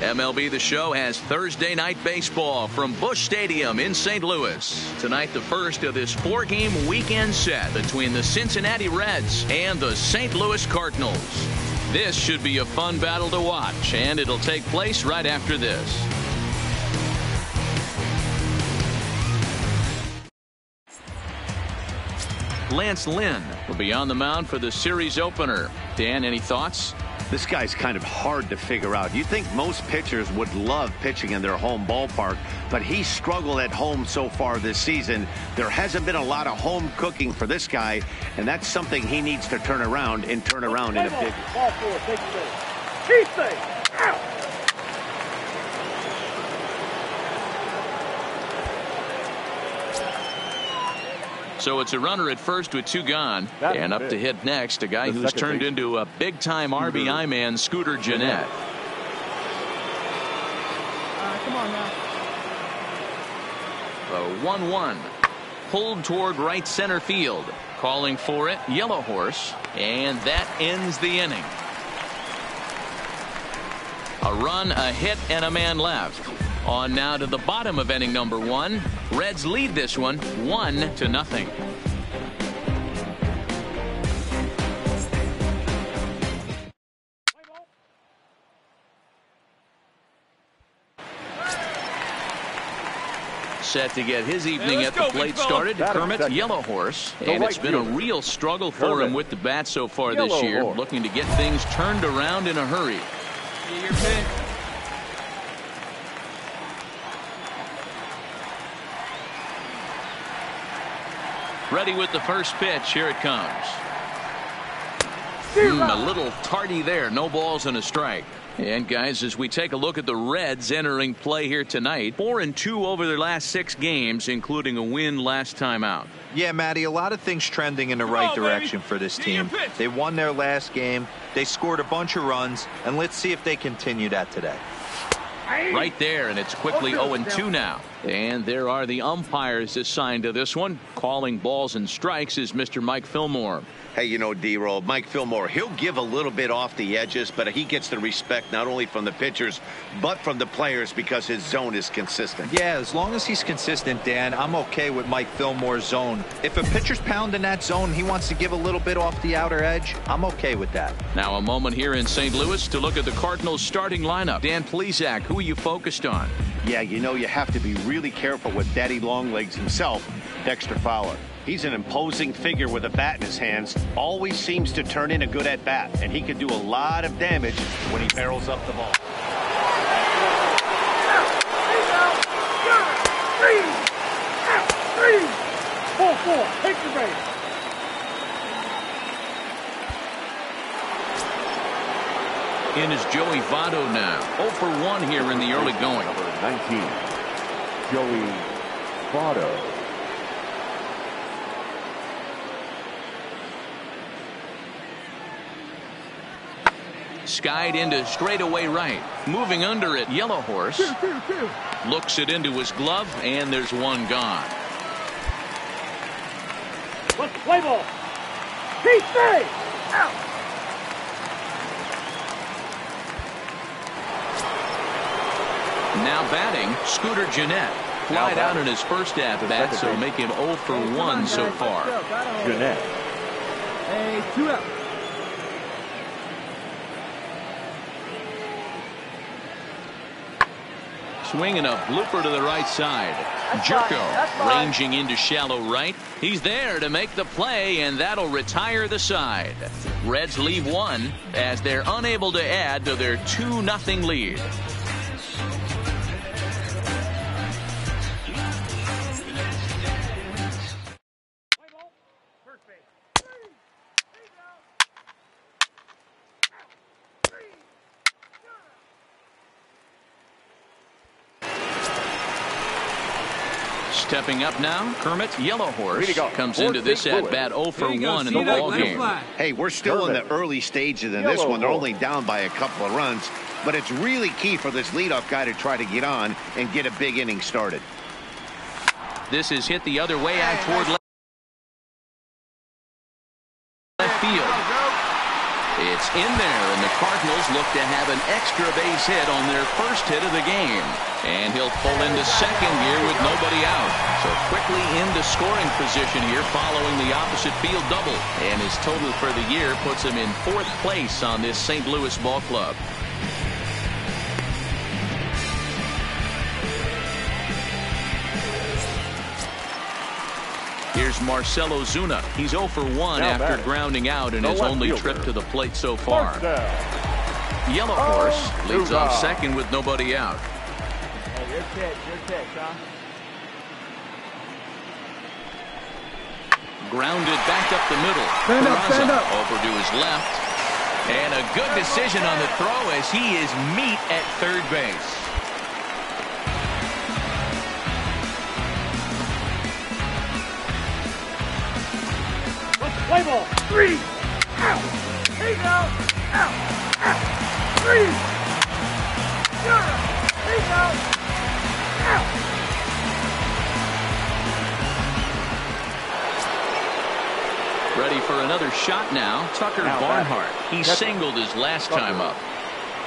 MLB The Show has Thursday night baseball from Busch Stadium in St. Louis. Tonight, the first of this 4-game weekend set between the Cincinnati Reds and the St. Louis Cardinals. This should be a fun battle to watch, and it'll take place right after this. Lance Lynn will be on the mound for the series opener. Dan, any thoughts? This guy's kind of hard to figure out. You think most pitchers would love pitching in their home ballpark, but he's struggled at home so far this season. There hasn't been a lot of home cooking for this guy, and that's something he needs to turn around in a big way. Ball four, take it there. Keep safe. Out. So it's a runner at first with 2 gone. And up to hit next, a guy who's turned into a big-time RBI man, Scooter Gennett. Come on now. The 1-1. Pulled toward right center field. Calling for it, Yellow Horse. And that ends the inning. A run, a hit, and a man left. On now to the bottom of inning number 1. Reds lead this one 1-0. Set to get his evening at the plate started. Kermit, Yellow Horse. And it's been a real struggle for him with the bat so far this year. Looking to get things turned around in a hurry. Your pick. Ready with the first pitch. Here it comes. A little tardy there. No balls and a strike. And guys, as we take a look at the Reds entering play here tonight, 4-2 over their last 6 games, including a win last time out. Yeah, Matty, a lot of things trending in the right direction for this team. They won their last game. They scored a bunch of runs, and let's see if they continue that today. Right there, and it's quickly 0-2 now. And there are the umpires assigned to this one. Calling balls and strikes is Mr. Mike Fillmore. Hey, you know, D-Roll, Mike Fillmore, he'll give a little bit off the edges, but he gets the respect not only from the pitchers, but from the players because his zone is consistent. Yeah, as long as he's consistent, Dan, I'm okay with Mike Fillmore's zone. If a pitcher's pounding that zone, he wants to give a little bit off the outer edge, I'm okay with that. Now a moment here in St. Louis to look at the Cardinals starting lineup. Dan Plesac, who are you focused on? Yeah, you know, you have to be really careful with Daddy Longlegs himself, Dexter Fowler. He's an imposing figure with a bat in his hands, always seems to turn in a good at-bat, and he can do a lot of damage when he barrels up the ball. Three. 4-4. Take the base. In is Joey Votto now. 0 for 1 here in the early going. Number 19, Joey Votto. Skied into straightaway right. Moving under it, Yellow Horse. Looks it into his glove, and there's one gone. Let's play ball. Keep safe. Out. Now batting, Scooter Gennett. Flied out in his first at-bat, so make him 0 for 1 so far. Gennett. Hey, 2 out. Swinging a blooper to the right side. Jerko ranging into shallow right. He's there to make the play, and that'll retire the side. Reds leave 1 as they're unable to add to their 2-0 lead. Stepping up now, Kermit Yellow Horse Way to go. comes Fort into this St. at Louis. bat 0 for 1 in the that ball green game. flag. Hey, we're still in the early stages in this Yellow one. They're ball. only down by a couple of runs, but it's really key for this leadoff guy to try to get on and get a big inning started. This is hit the other way out toward left field. It's in there, and the Cardinals look to have an extra base hit on their first hit of the game. And he'll pull into second gear with nobody out. So quickly into scoring position here following the opposite field double. And his total for the year puts him in 4th place on this St. Louis ball club. Here's Marcell Ozuna. He's 0 for 1 Now after batting. grounding out in his left only fielder. trip to the plate so far. First down. Yellow Horse leads Hoorah. off second with nobody out. Hey, your catch, huh? Grounded back up the middle. Stand up, stand Peraza up. over to his left. And a good decision on the throw as he is meat at third base. Play ball. 3. Out. He's out. Out. 3. He's out. Out. Ready for another shot now. Tucker Now Barnhart. He That's- singled his last Tucker. time up.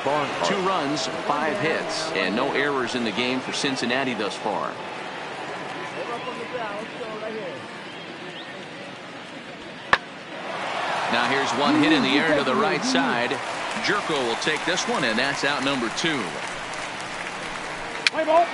Barnhart. 2 runs, 5 hits, and no errors in the game for Cincinnati thus far. Hold up on the ground. Let's go right here. Now here's one hit in the air to the right side. Jerko will take this one, and that's out number 2. Play ball.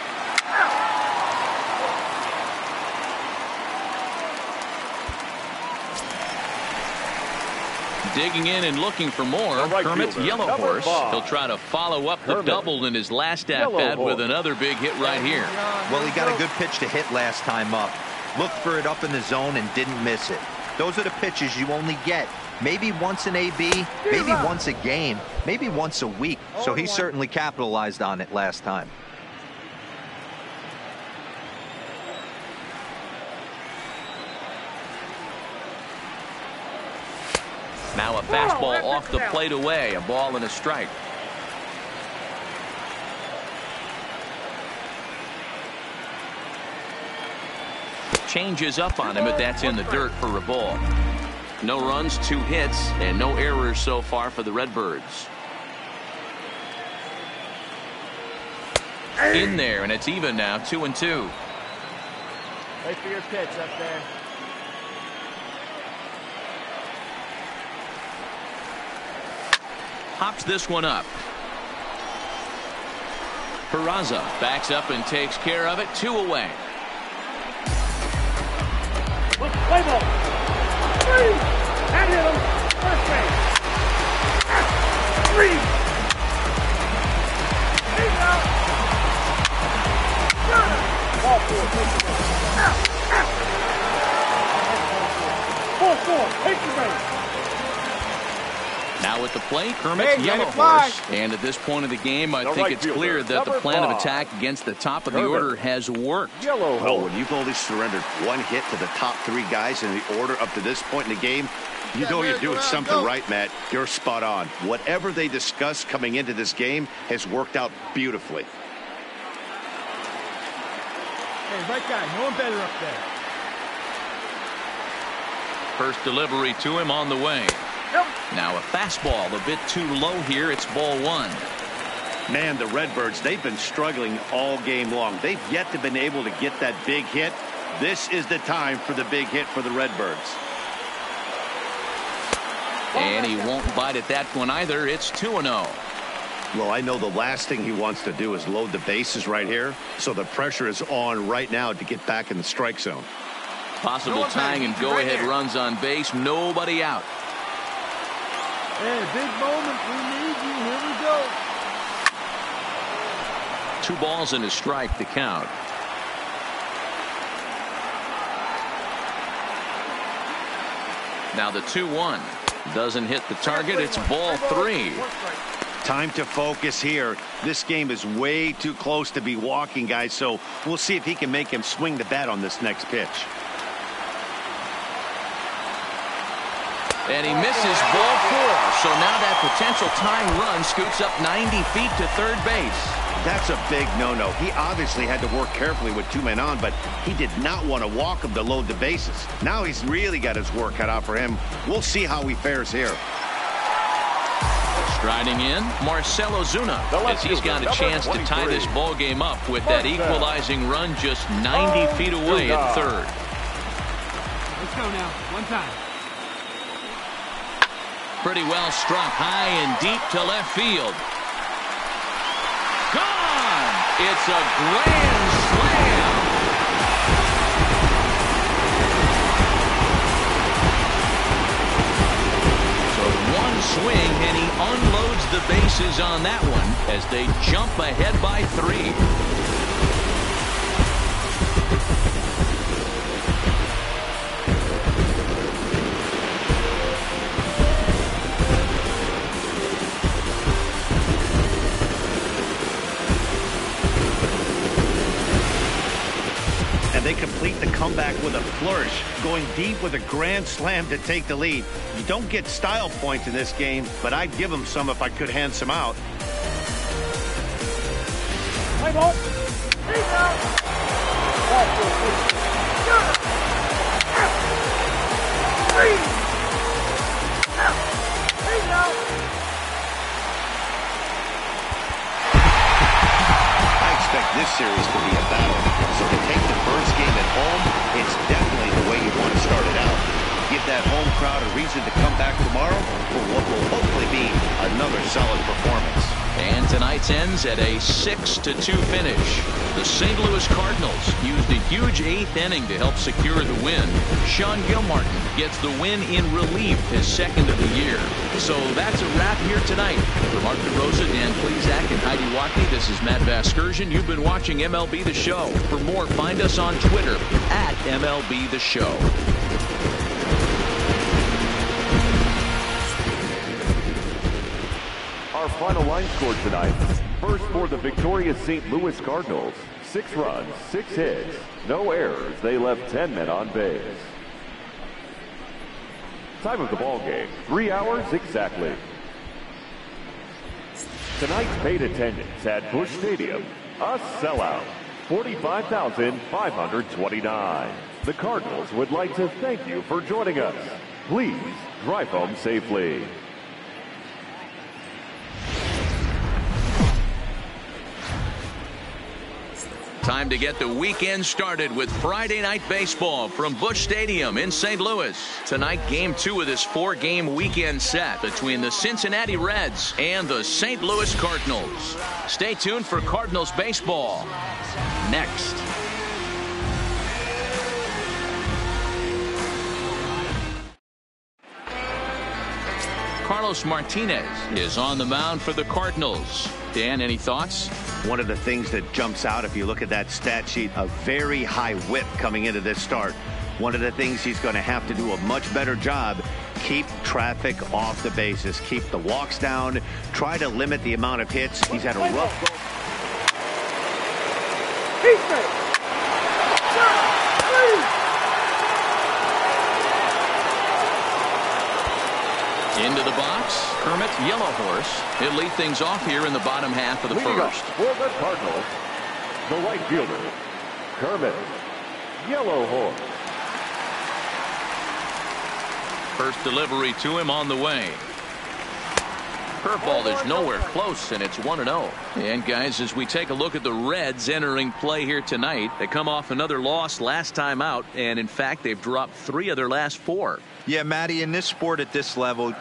Digging in and looking for more. The right Kermit fielder, Yellow number Horse. 5. He'll try to follow up the Kermit. double in his last Yellow at-bat with Horse. another big hit right here. Well, he got a good pitch to hit last time up. Looked for it up in the zone and didn't miss it. Those are the pitches you only get maybe once in AB, maybe once a game, maybe once a week. So he certainly capitalized on it last time. Now a fastball off the plate away. A ball and a strike. Changes up on him, but that's in the dirt for a ball. No runs, 2 hits, and no errors so far for the Redbirds. In there, and it's even now, 2-2. Wait for your pitch up there. Hops this one up. Peraza backs up and takes care of it. 2 away. Look, play ball. 3. That hit him. First base. 3. He's out. Ball 4. Take the base. Out. 4-4. Take the base. Now at the plate, Kermit Yellow Horse. And at this point of the game, I The think right it's fielder, clear that the number plan of 5. attack against the top of the Kermit. order has worked. Yellow Well, Horse. when you've only surrendered 1 hit to the top 3 guys in the order up to this point in the game, you know you're doing something right, Matt. You're spot on. Whatever they discussed coming into this game has worked out beautifully. Hey, right guy. No one better up there. First delivery to him on the way. Now a fastball a bit too low here. It's ball 1. Man, the Redbirds, they've been struggling all game long. They've yet to been able to get that big hit. This is the time for the big hit for the Redbirds. And he won't bite at that one either. It's 2-0. Well, I know the last thing he wants to do is load the bases right here. So the pressure is on right now to get back in the strike zone. Possible tying and go-ahead runs on base. Nobody out. Hey, big moment. We need you. Here we go. 2 balls and a strike to count. Now the 2-1 doesn't hit the target. It's ball 3. Time to focus here. This game is way too close to be walking, guys, so we'll see if he can make him swing the bat on this next pitch. And he misses ball 4. So now that potential tying run scoots up 90 feet to third base. That's a big no-no. He obviously had to work carefully with 2 men on, but he did not want to walk him to load the bases. Now he's really got his work cut out for him. We'll see how he fares here. Striding in, Marcell Ozuna, as he's got a chance to tie this ball game up with that equalizing run just 90 feet away at third. Let's go now. One time. Pretty well struck high and deep to left field. Gone! It's a grand slam. So one swing and he unloads the bases on that one as they jump ahead by 3. They complete the comeback with a flourish, going deep with a grand slam to take the lead. You don't get style points in this game, but I'd give them some if I could hand some out. Play ball. I expect this series to be a battle. So to take the first game at home, it's definitely the way you want to start it out. Give that home crowd a reason to come back tomorrow for what will hopefully be another solid performance. And tonight's ends at a 6-2 finish. The St. Louis Cardinals used a huge 8th inning to help secure the win. Sean Gilmartin gets the win in relief, his 2nd of the year. So that's a wrap here tonight. For Mark DeRosa, Dan Plezak, and Heidi Watney, this is Matt Vasgersian. You've been watching MLB The Show. For more, find us on Twitter at MLB The Show. Our final line score tonight. First for the victorious St. Louis Cardinals. 6 runs, 6 hits, no errors. They left 10 men on base. Time of the ball game, 3 hours exactly. Tonight's paid attendance at Busch Stadium, a sellout, 45,529. The Cardinals would like to thank you for joining us. Please drive home safely. Time to get the weekend started with Friday Night Baseball from Busch Stadium in St. Louis. Tonight, Game 2 of this 4-game weekend set between the Cincinnati Reds and the St. Louis Cardinals. Stay tuned for Cardinals baseball next. Carlos Martinez is on the mound for the Cardinals. Dan, any thoughts? One of the things that jumps out if you look at that stat sheet, a very high whip coming into this start. One of the things he's going to have to do a much better job, keep traffic off the bases, keep the walks down, try to limit the amount of hits. He's had a rough go. Into the box, Kermit, Yellow Horse. He'll lead things off here in the bottom half of the first. For the Cardinals, the right fielder, Kermit, Yellow Horse. First delivery to him on the way. Curveball is nowhere close, and it's 1-0. And guys, as we take a look at the Reds entering play here tonight, they come off another loss last time out, and in fact they've dropped 3 of their last 4. Yeah, Matty, in this sport at this level,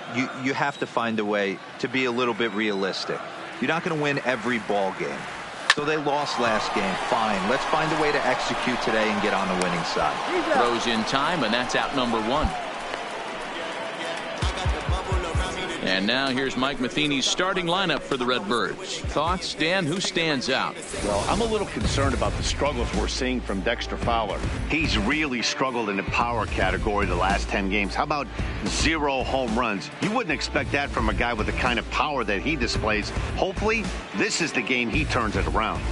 you have to find a way to be a little bit realistic. You're not going to win every ball game. So they lost last game. Fine. Let's find a way to execute today and get on the winning side. Throws in time, and that's out number 1. And now here's Mike Matheny's starting lineup for the Redbirds. Thoughts, Dan? Who stands out? Well, I'm a little concerned about the struggles we're seeing from Dexter Fowler. He's really struggled in the power category the last 10 games. How about 0 home runs? You wouldn't expect that from a guy with the kind of power that he displays. Hopefully, this is the game he turns it around.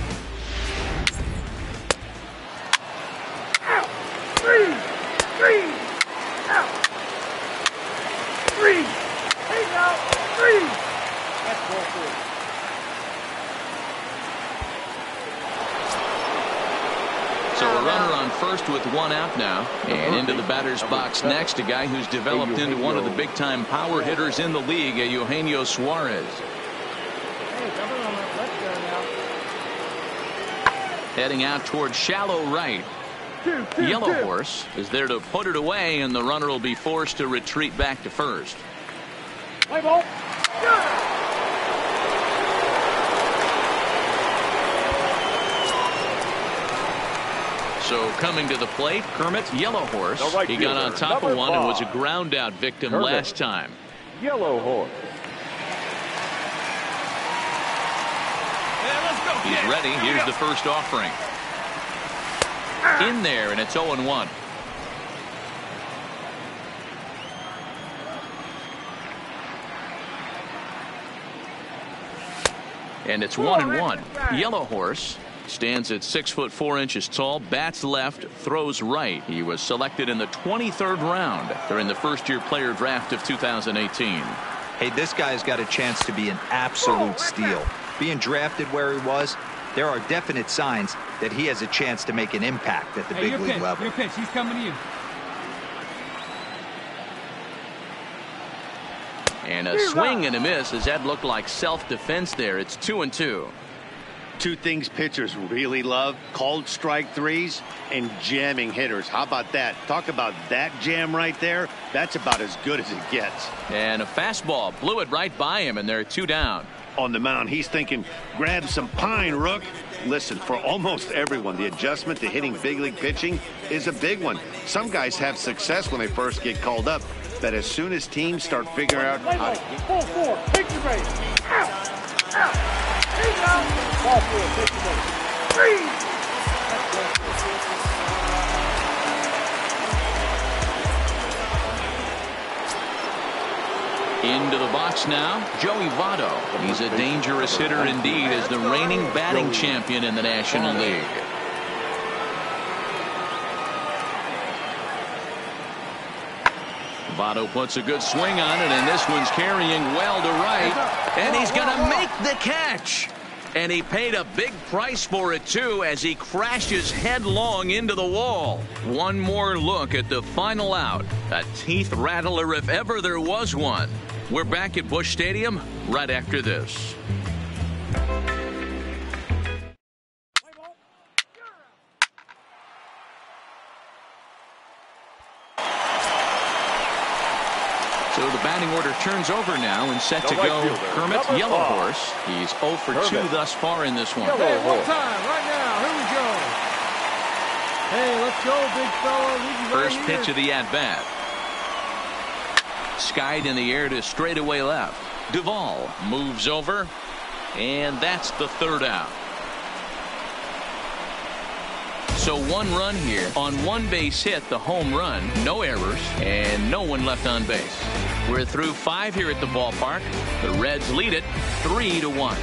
So a runner on first with 1 out now. And into the batter's box next, a guy who's developed into one of the big-time power hitters in the league, Eugenio Suarez. Heading out towards shallow right. Yellow Horse is there to put it away, and the runner will be forced to retreat back to first. Play ball. So coming to the plate, Kermit, Yellow Horse. He got on top of one and was a ground out victim last time. Yellow Horse. He's ready. Here's the first offering. In there, and it's 0-1. And it's 1-1. Yellow Horse stands at 6'4" tall, bats left, throws right. He was selected in the 23rd round during the first-year player draft of 2018. Hey, this guy's got a chance to be an absolute steal. Being drafted where he was, there are definite signs that he has a chance to make an impact at the big league level. Your pitch, he's coming to you. And a swing and a miss, as that looked like self-defense there. It's 2-2. Two things pitchers really love: called strike threes and jamming hitters. How about that? Talk about that jam right there. That's about as good as it gets. And a fastball blew it right by him, and they're 2 down. On the mound, he's thinking, grab some pine, Rook. Listen, for almost everyone, the adjustment to hitting big league pitching is a big one. Some guys have success when they first get called up, but as soon as teams start figuring out how to... Ball 4, take the base. Out. Out. Ball 4, take the base. 3. Into the box now, Joey Votto. He's a dangerous hitter indeed, as the reigning batting champion in the National League. Votto puts a good swing on it, and this one's carrying well to right, and he's going to make the catch. And he paid a big price for it, too, as he crashes headlong into the wall. One more look at the final out. A teeth rattler if ever there was one. We're back at Busch Stadium right after this. So the batting order turns over now, and set to go Kermit, Yellow Horse. He's 0 for 2 thus far in this one. Hey, one time, right now. Here we go. Hey, let's go, big fella. First pitch of the at-bat. Skied in the air to straightaway left. Duvall moves over, and that's the 3rd out. So 1 run here on 1 base hit, the home run, no errors, and no one left on base. We're through 5 here at the ballpark. The Reds lead it 3-1.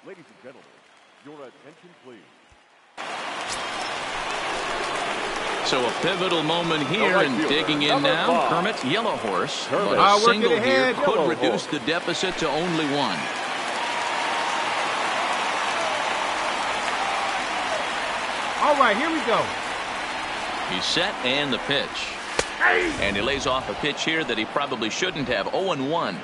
Ladies and gentlemen, your attention, please. So a pivotal moment here, and digging in now, Kermit, Yellow Horse. But a single here could reduce the deficit to only 1. All right, here we go. He's set, and the pitch. And he lays off a pitch here that he probably shouldn't have. 0-1.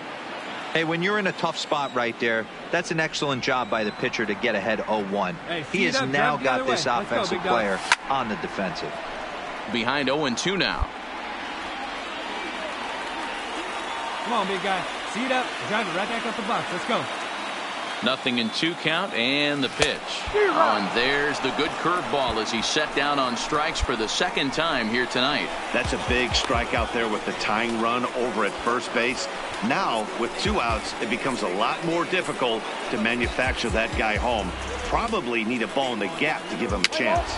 Hey, when you're in a tough spot right there, that's an excellent job by the pitcher to get ahead 0-1. Hey, he has now got this offensive player on the defensive. behind 0-2 now. Come on, big guy. See it up. Drive it right back up the box. Let's go. 0-2 count, and the pitch. And there's the good curveball as he's set down on strikes for the second time here tonight. That's a big strike out there with the tying run over at first base. Now, with 2 outs, it becomes a lot more difficult to manufacture that guy home. Probably need a ball in the gap to give him a chance.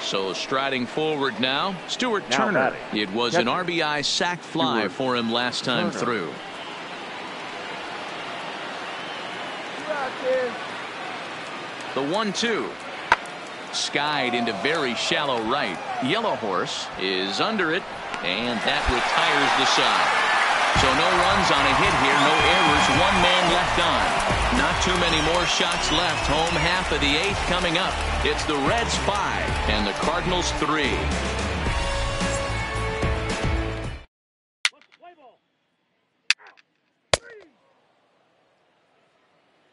So striding forward now, Stuart Turner. It was an RBI sac fly for him last time through. The 1-2. Skied into very shallow right. Yellow Horse is under it, and that retires the side. So no runs on a hit here, no errors, 1 man left on. Not too many more shots left. Home half of the 8th coming up. It's the Reds 5 and the Cardinals 3.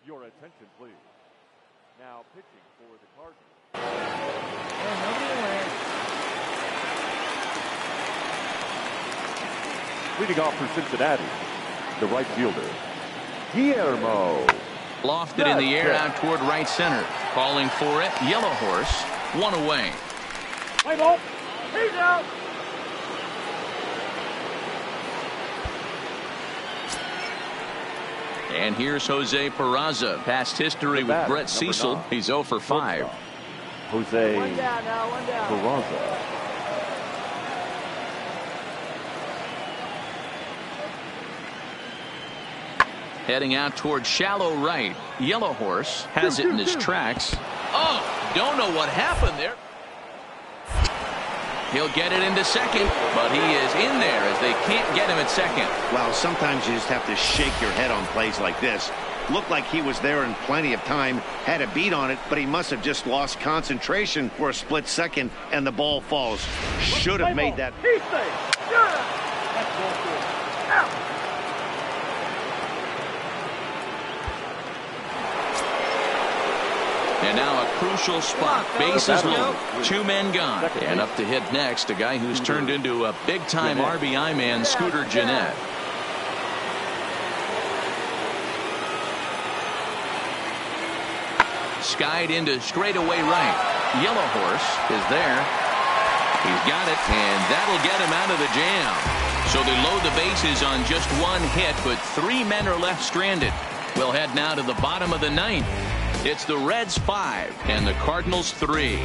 Your attention, please. Now pitching for the Cardinals. Leading off for Cincinnati, the right fielder, Guillermo. Lofted in the air out toward right center. Calling for it, Yellow Horse, 1 away. Play ball. He's out. And here's Jose Peraza. Past history with Brett Cecil. He's 0 for 5. Jose One down now, one down. Peraza. Heading out toward shallow right. Yellow Horse has it in his tracks. Oh, don't know what happened there. He'll get it into second, but he is in there as they can't get him at second. Well, sometimes you just have to shake your head on plays like this. Looked like he was there in plenty of time, had a beat on it, but he must have just lost concentration for a split second, and the ball falls. Should have made that. He stays. That's ball good. Out. And now a crucial spot. Bases loaded. 2 men gone. And up to hit next, a guy who's turned into a big-time RBI man, Scooter Gennett. Skied into straightaway right. Yellow Horse is there. He's got it, and that'll get him out of the jam. So they load the bases on just 1 hit, but 3 men are left stranded. We'll head now to the bottom of the 9th. It's the Reds 5 and the Cardinals 3.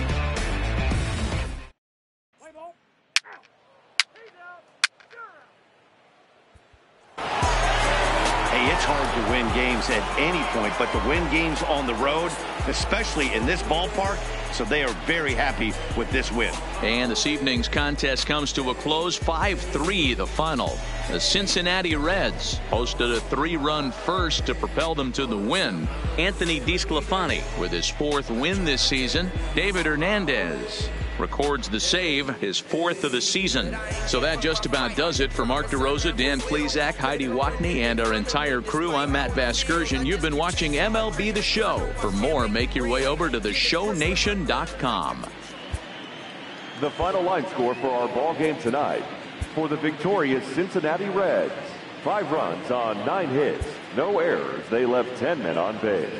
It's hard to win games at any point, but to win games on the road, especially in this ballpark, so they are very happy with this win. And this evening's contest comes to a close, 5-3 the final. The Cincinnati Reds hosted a 3-run first to propel them to the win. Anthony DeSclafani with his 4th win this season. David Hernandez records the save, his 4th of the season. So that just about does it for Mark DeRosa, Dan Plesac, Heidi Watney, and our entire crew. I'm Matt Vasgersian. You've been watching MLB The Show. For more, make your way over to theshownation.com. The final line score for our ball game tonight. For the victorious Cincinnati Reds, 5 runs on 9 hits, no errors. They left 10 men on base.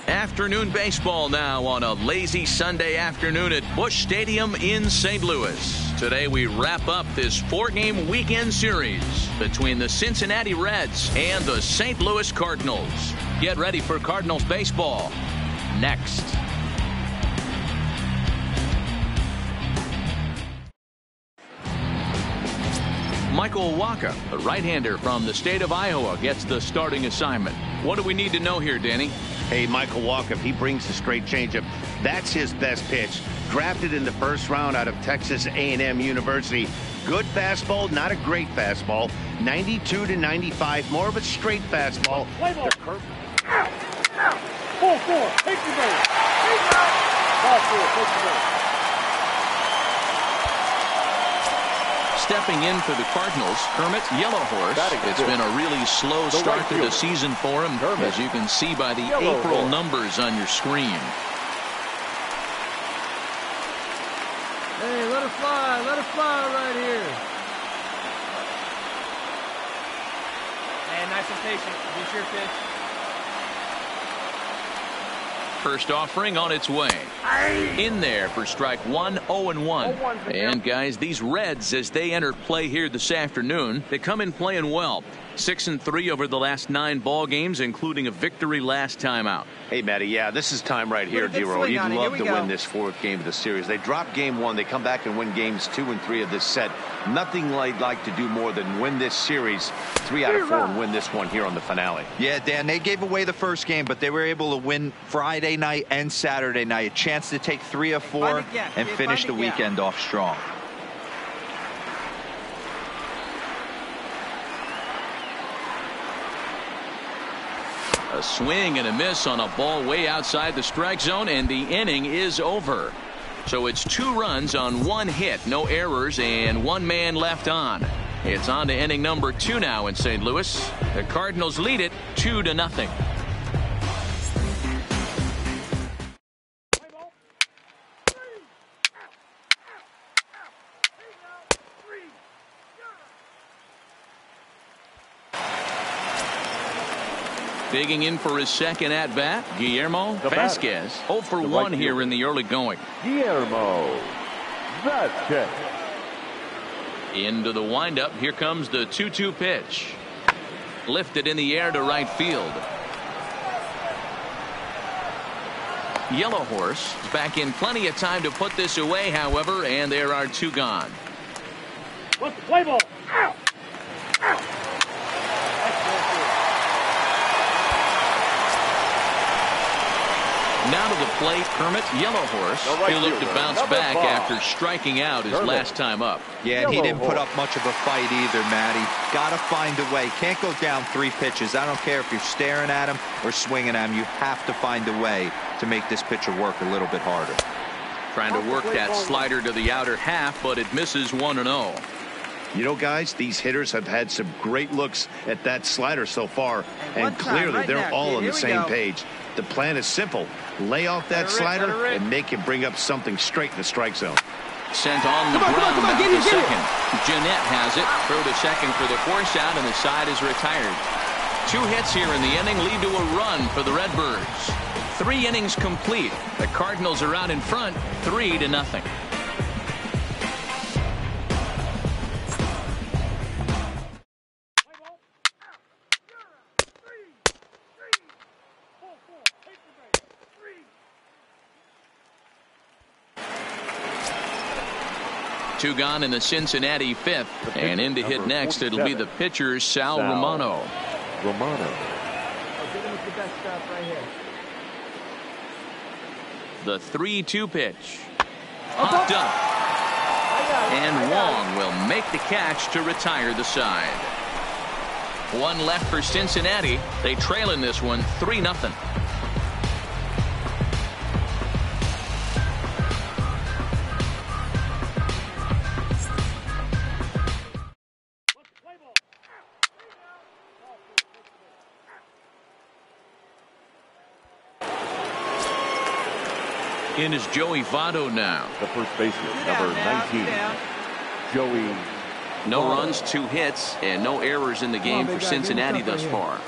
Afternoon baseball now on a lazy Sunday afternoon at Busch Stadium in St. Louis. Today we wrap up this 4-game weekend series between the Cincinnati Reds and the St. Louis Cardinals. Get ready for Cardinals baseball next. Michael Wacha, the right-hander from the state of Iowa, gets the starting assignment. What do we need to know here, Danny? Hey, Michael Wacha, if he brings a straight changeup, that's his best pitch. Drafted in the 1st round out of Texas A&M University. Good fastball, not a great fastball. 92 to 95, more of a straight fastball. Play ball. 4-4. Take the ball. Ball four, take the ball. Stepping in for the Cardinals, Kermit, Yellow Horse. It's been a really slow start to the season for him, as you can see by the April numbers on your screen. Hey, let her fly right here. And nice and patient. It's your pitch. First offering on its way. In there for strike one, 0-1. And guys, these Reds, as they enter play here this afternoon, they come in playing well. 6-3 over the last 9 ball games, including a victory last time out. Hey, Matty, yeah, this is time right here, D-Roll. You'd love to win this 4th game of the series. They drop game 1. They come back and win games 2 and 3 of this set. Nothing they'd like to do more than win this series 3 out of 4 and win this one here on the finale. Yeah, Dan, they gave away the first game, but they were able to win Friday night and Saturday night. A chance to take 3 of 4 and finish the weekend off strong. A swing and a miss on a ball way outside the strike zone, and the inning is over. So it's 2 runs on 1 hit, no errors, and 1 man left on. It's on to inning number 2 now in St. Louis. The Cardinals lead it 2-0. Digging in for his second at-bat, Guillermo Vasquez. 0 for 1 here in the early going. Guillermo Vasquez. Into the windup. Here comes the 2-2 pitch. Lifted in the air to right field. Yellow Horse is back in plenty of time to put this away, however, and there are 2 gone. What's the play ball? Ow! Ow! Now to the plate, Kermit, Yellow Horse. He'll look to bounce back after striking out his last time up. Yeah, and he didn't put up much of a fight either, Matty. Got to find a way. Can't go down 3 pitches. I don't care if you're staring at him or swinging at him. You have to find a way to make this pitcher work a little bit harder. Trying to work that slider to the outer half, but it misses 1-0. You know, guys, these hitters have had some great looks at that slider so far, and clearly they're all on the same page. The plan is simple. Lay off that slider and make him bring up something straight in the strike zone. Sent on the ground out to second. Jeanette has it. Throw to second for the force out, and the side is retired. 2 hits here in the inning lead to a run for the Redbirds. 3 innings complete. The Cardinals are out in front 3-0. Two gone in the Cincinnati 5th, and in to hit next it'll be the pitcher Sal Romano. The 3-2 pitch. Popped up, and Wong will make the catch to retire the side. 1 left for Cincinnati. They trail in this one 3-0. In is Joey Votto now. The first baseman, number 19, Joey. No runs, 2 hits, and no errors in the game for Cincinnati thus far.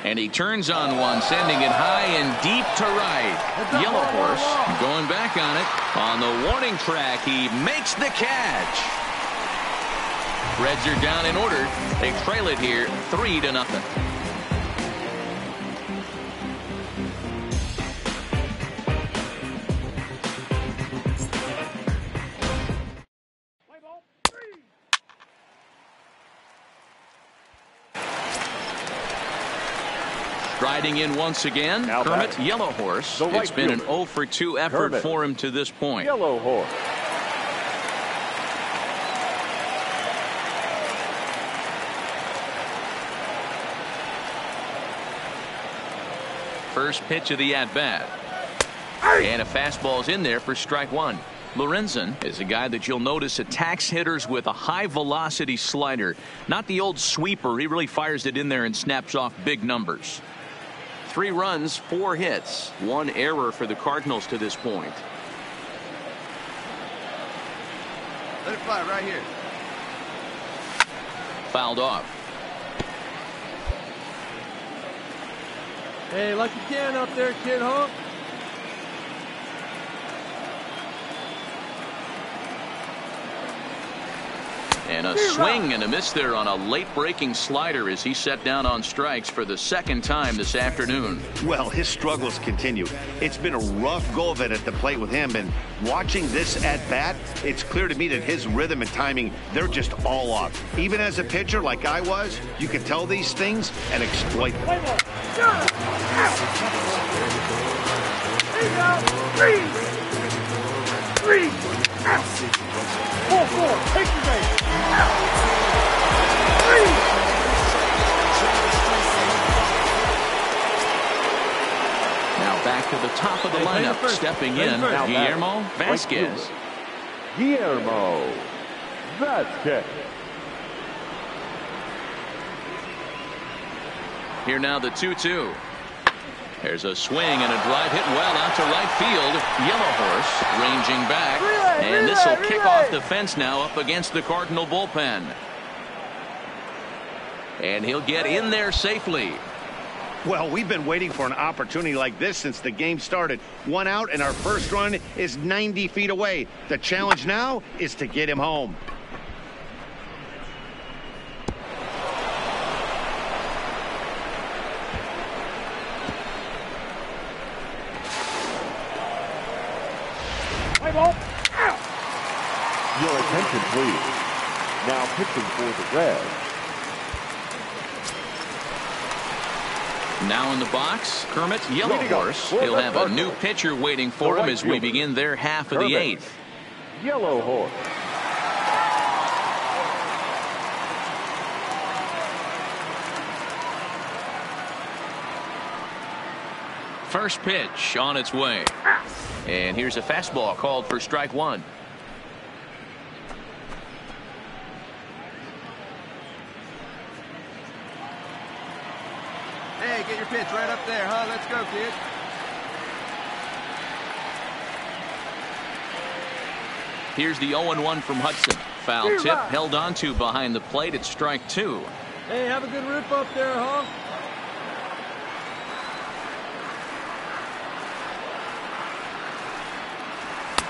And he turns on one, sending it high and deep to right. Yellow Horse going back on it. On the warning track, he makes the catch. Reds are down in order. They trail it here 3-0. Riding in once again, Kermit, Yellow Horse. It's been an 0 for 2 effort for him to this point. Yellow Horse. First pitch of the at-bat. And a fastball's in there for strike one. Lorenzen is a guy that you'll notice attacks hitters with a high-velocity slider. Not the old sweeper. He really fires it in there and snaps off big numbers. 3 runs, 4 hits, 1 error for the Cardinals to this point. Let it fly right here. Fouled off. Hey, like you can up there, kid, huh? And a swing and a miss there on a late breaking slider as he set down on strikes for the second time this afternoon. Well, his struggles continue. It's been a rough go of it at the plate with him, and watching this at bat, it's clear to me that his rhythm and timing, they're just all off. Even as a pitcher like I was, you can tell these things and exploit them. Three. 4-4. Take your base. Now back to the top of the lineup. Stepping in, Guillermo Vasquez. Guillermo Vasquez. Here now the 2-2. There's a swing and a drive hit well out to right field. Yellow Horse ranging back. And this will kick off the fence now up against the Cardinal bullpen. And he'll get in there safely. Well, we've been waiting for an opportunity like this since the game started. 1 out, and our first run is 90 feet away. The challenge now is to get him home. Your attention, please. Now pitching for the Reds. Now in the box, Kermit, Yellow Horse. He'll have a new pitcher waiting for him as we begin their half of the 8th. Yellow Horse. First pitch on its way. And here's a fastball called for strike one. Hey, get your pitch right up there, huh? Let's go, kid. Here's the 0-1 from Hudson. Foul tip held onto behind the plate. It's strike two. Hey, have a good rip up there, huh?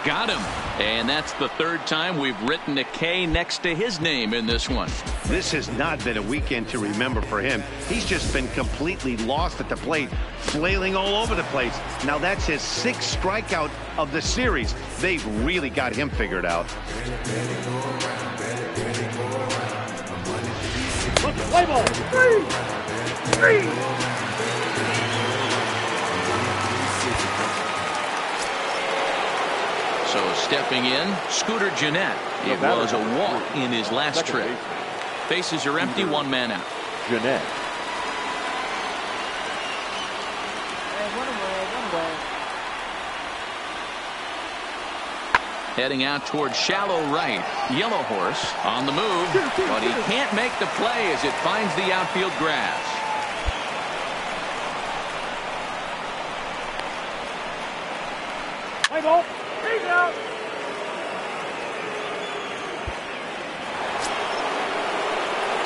Got him. And that's the third time we've written a K next to his name in this one. This has not been a weekend to remember for him. He's just been completely lost at the plate, flailing all over the place. Now that's his 6th strikeout of the series. They've really got him figured out. Play ball. Three. So stepping in, Scooter Gennett. It was a walk in his last trip. Bases are empty, 1 man out. Gennett. One away. Heading out towards shallow right. Yellow Horse on the move, but he can't make the play as it finds the outfield grass. Play ball. Out.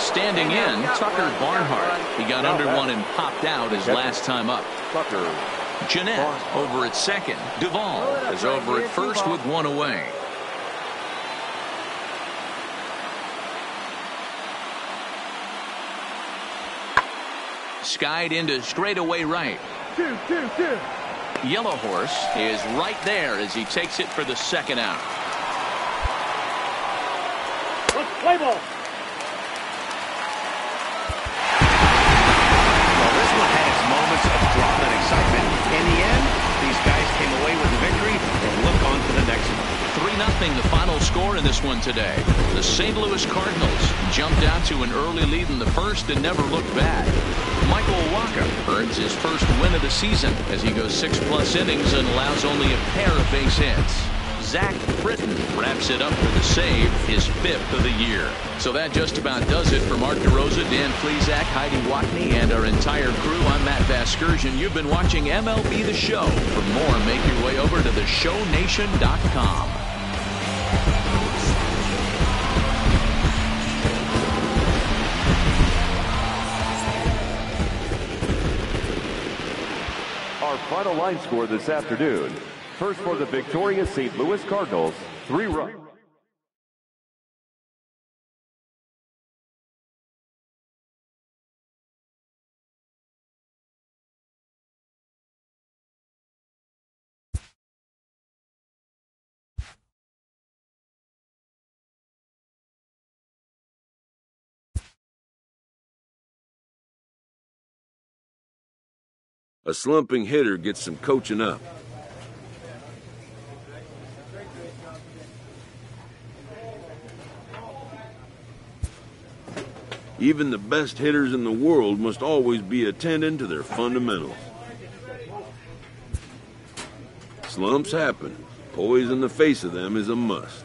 Standing in, Tucker Barnhart. He got under one and popped out his last time up. Tucker. Gennett over at second. Duvall is over at first with 1 away. Skied into straightaway right. Two. Yellow Horse is right there as he takes it for the 2nd out. Let's play ball. Well, this one had its moments of drama and excitement. In the end, these guys came away with the victory and look on to the next one. 3-0 the final score in this one today. The St. Louis Cardinals jumped out to an early lead in the first and never looked back. Michael Wacha earns his first win of the season as he goes 6+ innings and allows only a pair of base hits. Zach Britton wraps it up for the save, his 5th of the year. So that just about does it for Mark DeRosa, Dan Flezak, Heidi Watney, and our entire crew. I'm Matt Vasgersian. You've been watching MLB The Show. For more, make your way over to theshownation.com. Our final line score this afternoon. First for the victorious St. Louis Cardinals, 3 runs. A slumping hitter gets some coaching up. Even the best hitters in the world must always be attending to their fundamentals. Slumps happen. Poise in the face of them is a must.